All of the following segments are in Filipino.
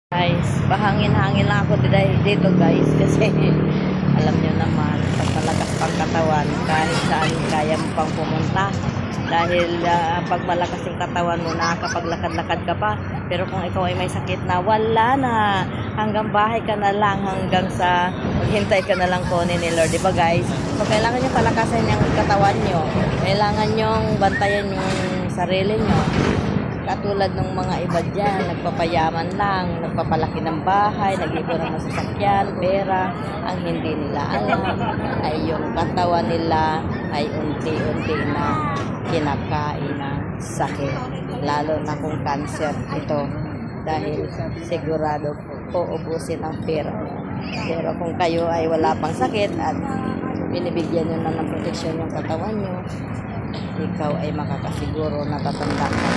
Guys, bahangin-hangin lang ako dito guys kasi alam nyo naman pag malakas pang katawan kahit saan kaya mo pang pumunta dahil pag malakas yung katawan mo nakakapaglakad-lakad ka pa, pero kung ikaw ay may sakit na wala na, hanggang bahay ka na lang, hanggang sa maghintay ka na lang kunin ni Lord, diba guys? So kailangan nyo palakasin yung katawan nyo, kailangan nyo bantayan yung sarili nyo. Katulad ng mga iba dyan, nagpapayaman lang, nagpapalaki ng bahay, nag-ipon ng masasakyan, pera. Ang hindi nila alam ay yung katawan nila ay unti-unti na kinakain ng sakit. Lalo na kung cancer ito. Dahil sigurado po ubusin ang pera. Pero kung kayo ay wala pang sakit at binibigyan nyo na ng proteksyon yung katawan nyo, ikaw ay makakasiguro na tatanda ka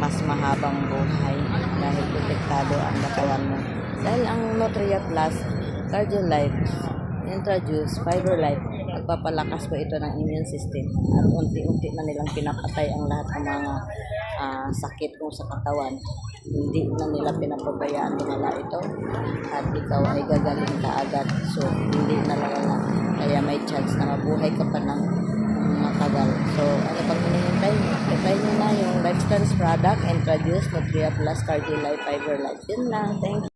mas mahabang buhay dahil protektado ang katawan mo. Dahil ang Nutria Plus, Cardio Life, Introduce, Fiber Life, nagpapalakas po ito ng immune system at unti-unti na nilang pinapatay ang lahat ng mga sakit mo sa katawan. Hindi na nila pinapabayaan nila ito at ikaw ay gagaling ka agad. So, hindi na lang kaya may chance na mabuhay ka pa ng matagal. So, ano pang hinihintay nyo? Try nyo na yung Lifestyles product, Introduce, Nutria Plus, Cardio Life, Fiber Life. Yun lang. Thank you.